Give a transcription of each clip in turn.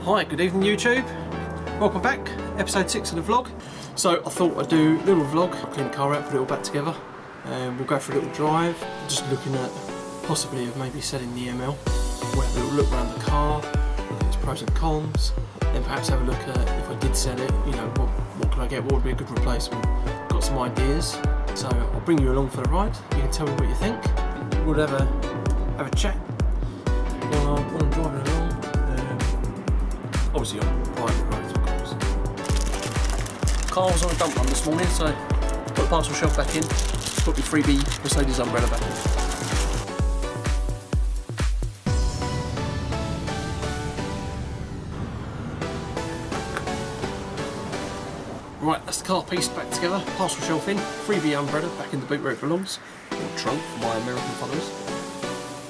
Hi, good evening YouTube. Welcome back, episode 6 of the vlog. So I thought I'd do a little vlog, clean the car out, put it all back together. We'll go for a little drive, just looking at possibly of maybe selling the ML. We'll have a little look around the car, look at its pros and cons, then perhaps have a look at if I did sell it, you know, what could I get, what would be a good replacement. Got some ideas, so I'll bring you along for the ride. You can tell me what you think. We'll have a chat while I'm driving along. Obviously on private roads, of course. Car was on a dump run this morning, so put the parcel shelf back in, put my freebie Mercedes umbrella back in. Right, that's the car pieced back together, parcel shelf in, freebie umbrella back in the boot where it belongs, or trunk for my American followers.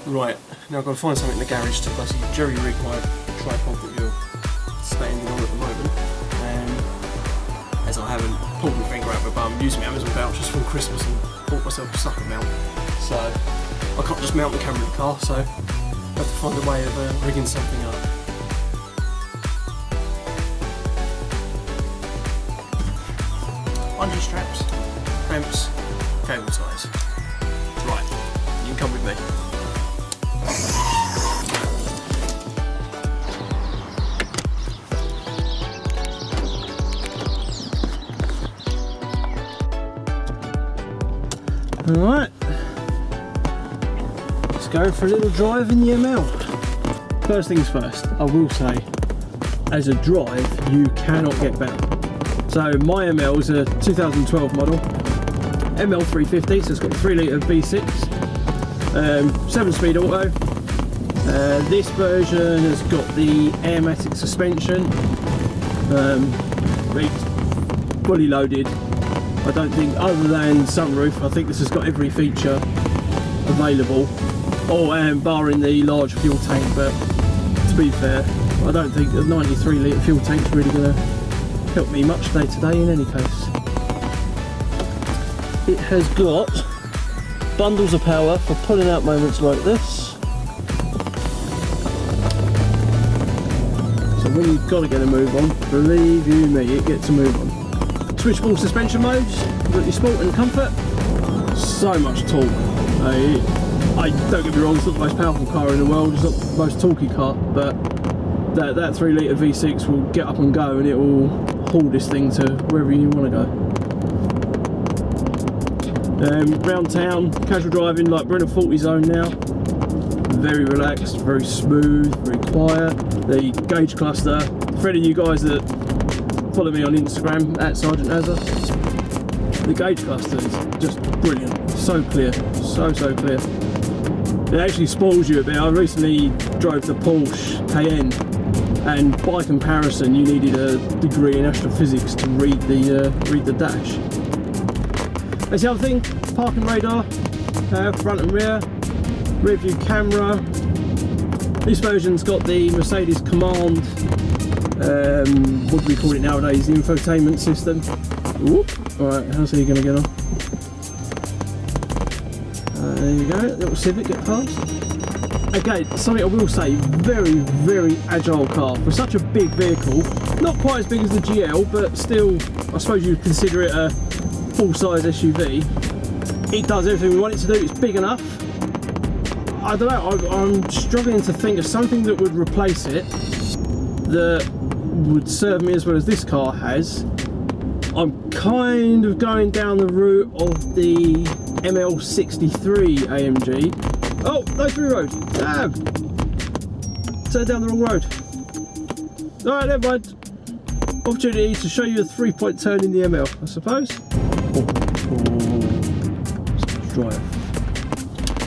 Right, now I've got to find something in the garage to basically jerry rig my tripod that you're standing on at the moment, as I haven't pulled my finger out my bum, using my Amazon vouchers from Christmas and bought myself a sucker mount, so I can't just mount the camera in the car, so I have to find a way of rigging something up. Bungee straps, clamps, cable ties. Right, you can come with me. Alright, let's go for a little drive in the ML. First things first, I will say, as a drive, you cannot get better. So my ML is a 2012 model, ML350, so it's got 3 litre V6, 7-speed auto. This version has got the airmatic suspension, it's fully loaded. I don't think, other than sunroof, I think this has got every feature available, or barring the large fuel tank, but to be fair, I don't think the 93 litre fuel tank is really going to help me much day to day in any case. It has got bundles of power for pulling out moments like this. So when you've got to get a move on, believe you me, it gets a move on. Switchable suspension modes, you've got your sport and comfort. So much torque. I don't get me wrong, it's not the most powerful car in the world, it's not the most torquey car, but that 3 litre V6 will get up and go, and it will haul this thing to wherever you want to go. Round town, casual driving, like we're in a 40 zone now. Very relaxed, very smooth, very quiet. The gauge cluster, for any of you guys that follow me on Instagram at Sergeant Azza, the gauge cluster is just brilliant, so clear, so clear. It actually spoils you a bit. I recently drove the Porsche Cayenne, and by comparison you needed a degree in astrophysics to read the dash. That's the other thing, parking radar, front and rear view camera. This version's got the Mercedes Command, what do we call it nowadays, the infotainment system. Alright, how's he going to get on? There you go, little Civic, get past. Okay, something I will say, very agile car. For such a big vehicle, not quite as big as the GL, but still, I suppose you'd consider it a full-size SUV. It does everything we want it to do, it's big enough. I don't know, I'm struggling to think of something that would replace it, that would serve me as well as this car has. I'm kind of going down the route of the ML63 AMG. Oh, no through road. Damn! Turn down the wrong road. Alright, never mind. Opportunity to show you a 3-point turn in the ML, I suppose. Let's drive.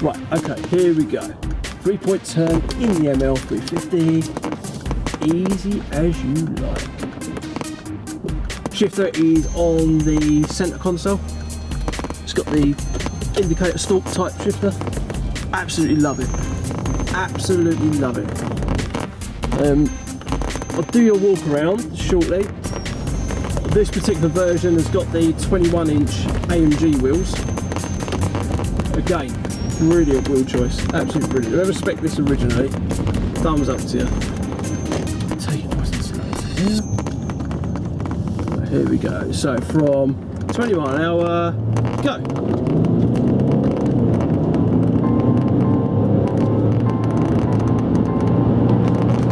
Right, okay, here we go. 3-point turn in the ML350. Easy as you like. Shifter is on the centre console. It's got the indicator stalk type shifter. Absolutely love it. Absolutely love it. I'll do your walk around shortly. This particular version has got the 21-inch AMG wheels. Again, brilliant wheel choice. Absolutely brilliant. Whoever spec'd this originally, thumbs up to you. Here we go. So from 20 mile an hour, go.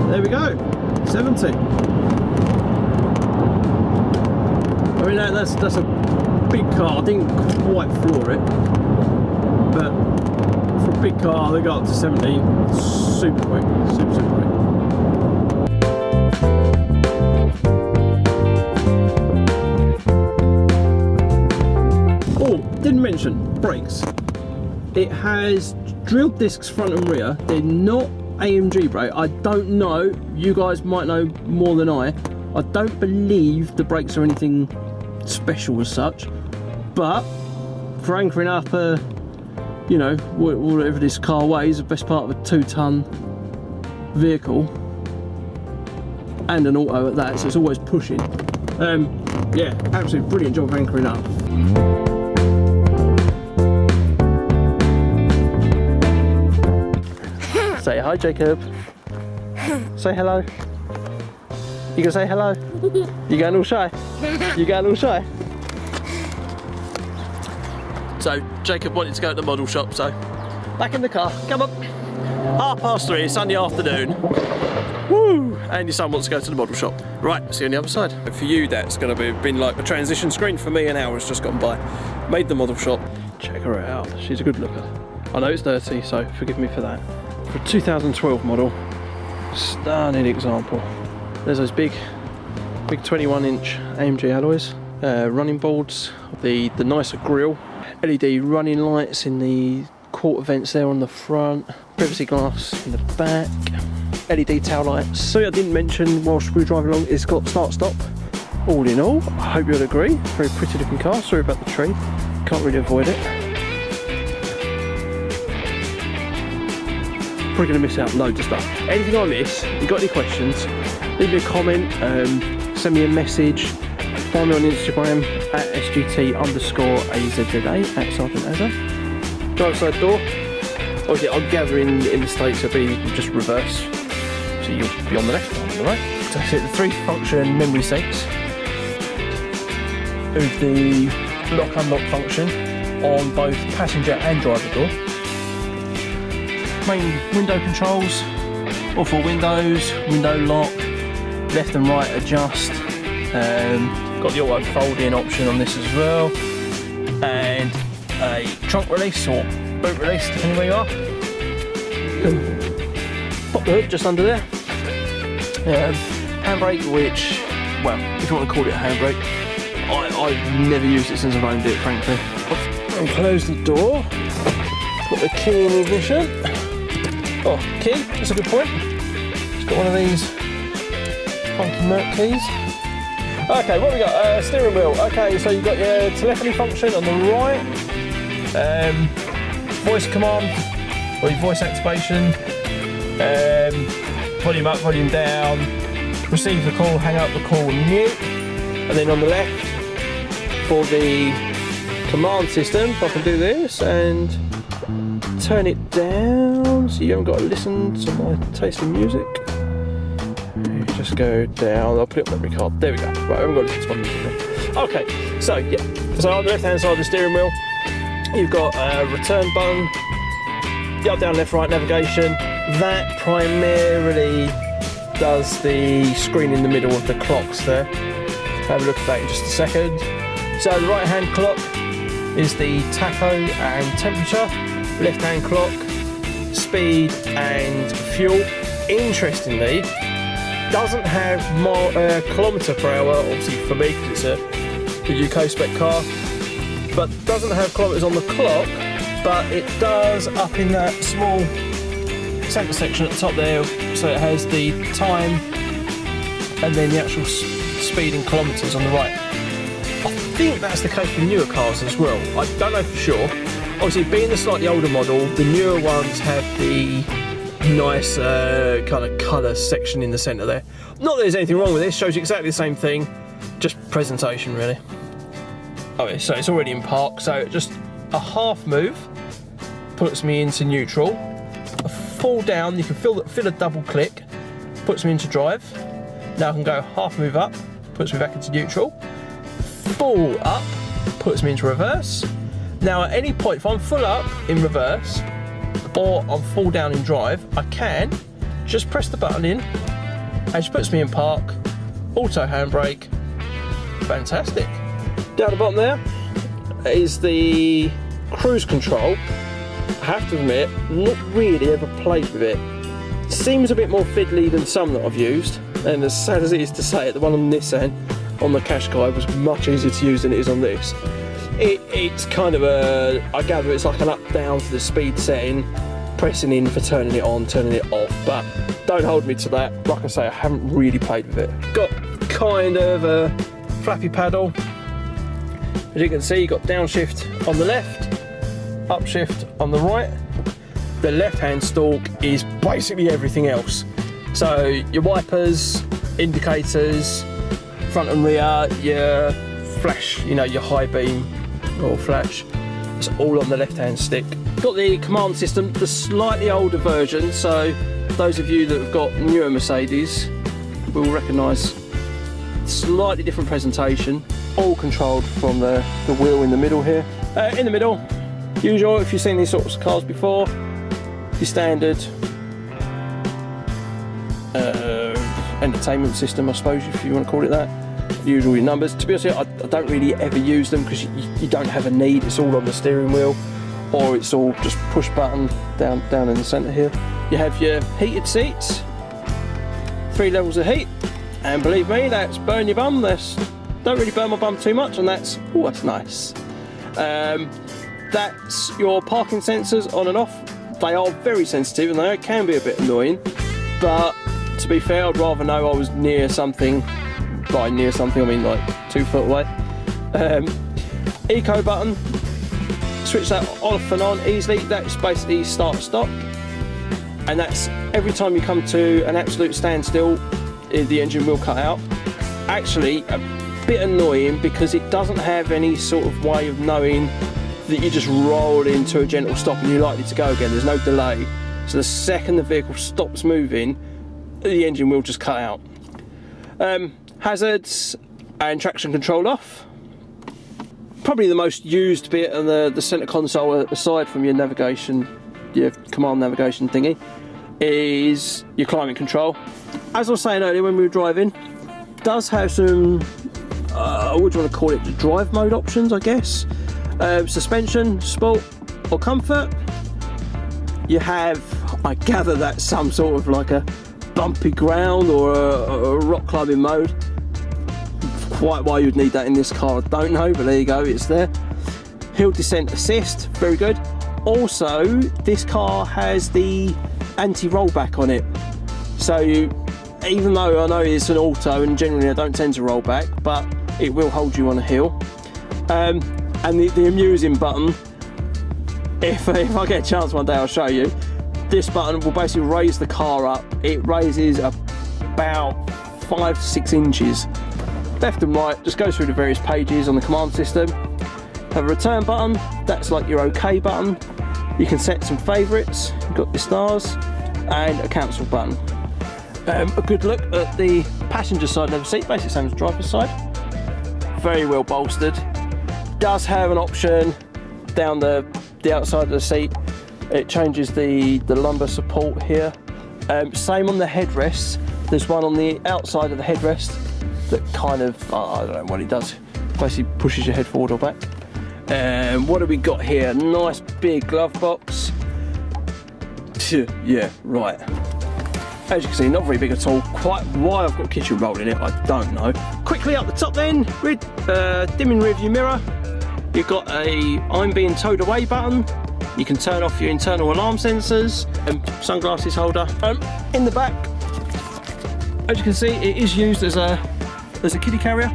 There we go. 70. I mean that's a big car. I didn't quite floor it, but for a big car they got up to 70 super quick, super quick. Oh, didn't mention brakes. It has drilled discs front and rear. They're not AMG brake. I don't know, you guys might know more than I don't believe the brakes are anything special as such, but for anchoring up a, you know, whatever this car weighs, the best part of a 2-ton vehicle and an auto at that, so it's always pushing. Yeah, absolutely brilliant job of anchoring up. Say hi, Jacob. Say hello. You gonna say hello? You going all shy? You going all shy? So Jacob wanted to go to the model shop, so back in the car. Come on. 3:30, Sunday afternoon. Woo! And your son wants to go to the model shop. Right, see you on the other side. For you, that's gonna been like a transition screen. For me, an hour has just gone by. Made the model shop. Check her out. She's a good looker. I know it's dirty, so forgive me for that. For a 2012 model, stunning example. There's those big 21-inch AMG alloys, running boards, the nicer grille, LED running lights in the quarter vents there on the front, privacy glass in the back, LED tail lights. So I didn't mention whilst we were driving along, it's got start-stop. All in all, I hope you'll agree, very pretty looking car. Sorry about the tree, can't really avoid it. Probably going to miss out loads of stuff. Anything I miss, you got any questions, leave me a comment, send me a message, find me on Instagram at SGT_AZZA at Sergeant Azza. Drive side door. Obviously I'm gathering in the States it'll be just reverse. So you'll be on the left, I'm on the right. So that's it, the 3-function memory seats. With the lock unlock function on both passenger and driver door. Main window controls, all 4 windows, window lock, left and right adjust, got the auto fold in option on this as well, and a trunk release or boot release depending where you are. Pop the hood just under there. Handbrake, which, well, if you want to call it a handbrake, I've never used it since I've owned it, frankly. And close the door, put the key in ignition. Oh, key, that's a good point. It's got one of these funky Merc keys. Okay, what we got? Steering wheel. Okay, so you've got your telephony function on the right, voice command, or your voice activation, volume up, volume down, receive the call, hang up the call, mute, and then on the left for the command system, I can do this and turn it down so you haven't got to listen to my taste in music. You just go down, I'll put it on memory card, there we go. Right, I haven't got to listen to my music now. Okay, so yeah, so on the left hand side of the steering wheel, you've got a return button, the up, down, left, right navigation. That primarily does the screen in the middle of the clocks there. Have a look at that in just a second. So the right hand clock is the tacho and temperature. Left hand clock, speed and fuel. Interestingly, doesn't have kilometre per hour, obviously for me because it's a UK spec car, but doesn't have kilometres on the clock, but it does up in that small centre section at the top there, so it has the time and then the actual speed in kilometres on the right. I think that's the case for newer cars as well, I don't know for sure. Obviously being the slightly older model, the newer ones have the nice kind of colour section in the centre there. Not that there's anything wrong with this, shows you exactly the same thing, just presentation really. Okay, so it's already in park, so just a half move puts me into neutral. A full down, you can feel a double click, puts me into drive. Now I can go half move up, puts me back into neutral. Full up, puts me into reverse. Now at any point, if I'm full up in reverse, or I'm full down in drive, I can just press the button in, and she puts me in park, auto handbrake. Fantastic. Down the bottom there is the cruise control. I have to admit, not really ever played with it. Seems a bit more fiddly than some that I've used, and as sad as it is to say it, the one on this end, on the Qashqai, was much easier to use than it is on this. It's kind of a, I gather it's like an up down for the speed setting, pressing in for turning it on, turning it off, but don't hold me to that. Like I say, I haven't really played with it. Got kind of a flappy paddle. As you can see, you've got downshift on the left, upshift on the right. The left hand stalk is basically everything else. So your wipers, indicators, front and rear, your flash, you know, your high beam or flash, it's all on the left hand stick. Got the command system, the slightly older version, so those of you that have got newer Mercedes will recognise slightly different presentation, all controlled from the wheel in the middle here. In the middle, usual, if you've seen these sorts of cars before, your standard entertainment system, I suppose, if you want to call it that. Usual your numbers. To be honest, I don't really ever use them because you don't have a need. It's all on the steering wheel, or it's all just push button down in the centre here. You have your heated seats, 3 levels of heat, and believe me, that's burn your bum. That's don't really burn my bum too much, and that's nice. That's your parking sensors on and off. They are very sensitive and they can be a bit annoying, but to be fair, I'd rather know I was near something. By near something, I mean like 2 foot away. Eco button, switch that off and on easily. That's basically start stop, and that's every time you come to an absolute standstill, the engine will cut out. Actually, a bit annoying because it doesn't have any sort of way of knowing that you just roll into a gentle stop and you're likely to go again. There's no delay, so the second the vehicle stops moving, the engine will just cut out. Hazards and traction control off. Probably the most used bit on the centre console, aside from your navigation, your command navigation thingy, is your climate control. As I was saying earlier when we were driving, does have some, what do you want to call it, drive mode options, I guess. Suspension, sport or comfort. You have, I gather that's some sort of like a bumpy ground or a rock climbing mode. Quite why you'd need that in this car, I don't know, but there you go, it's there. Hill descent assist, very good. Also, this car has the anti-rollback on it. So even though I know it's an auto and generally I don't tend to roll back, but it will hold you on a hill. And the amusing button, if I get a chance one day I'll show you, this button will basically raise the car up. It raises about 5 to 6 inches. Left and right, just goes through the various pages on the command system. Have a return button, that's like your OK button. You can set some favourites, you've got your stars, and a cancel button. A good look at the passenger side of the seat, basically same as the driver's side. Very well bolstered. Does have an option down the outside of the seat. It changes the lumbar support here. Same on the headrests. There's one on the outside of the headrest that kind of, I don't know what it does, basically pushes your head forward or back. What have we got here? Nice big glove box. Yeah, right. As you can see, not very big at all. Quite why I've got kitchen roll in it, I don't know. Quickly up the top then, with dimming rear view mirror. You've got a I'm being towed away button. You can turn off your internal alarm sensors and sunglasses holder. In the back, as you can see, it is used as a kiddie carrier.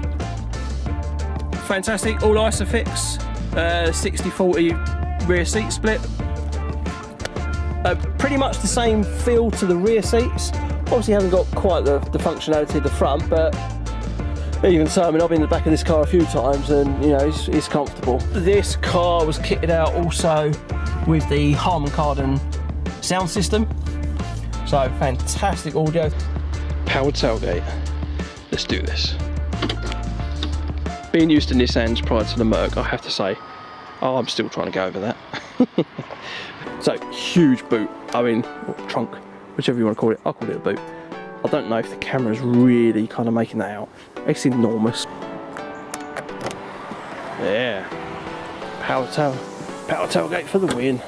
Fantastic, all Isofix, 60-40 rear seat split. Pretty much the same feel to the rear seats. Obviously haven't got quite the functionality of the front, but even so, I mean, I've been in the back of this car a few times and, you know, it's comfortable. This car was kitted out also with the Harman Kardon sound system. So fantastic audio. Powered tailgate. let's do this. Being used to Nissans prior to the Merc, I have to say, oh, I'm still trying to go over that. So, huge boot, I mean, or trunk, whichever you want to call it, I'll call it a boot. I don't know if the camera's really kind of making that out. It's enormous. Yeah, power tailgate for the win.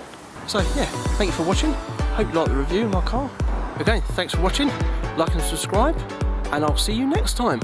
So yeah, thank you for watching. Hope you like the review of my car. Again, thanks for watching, like and subscribe, and I'll see you next time.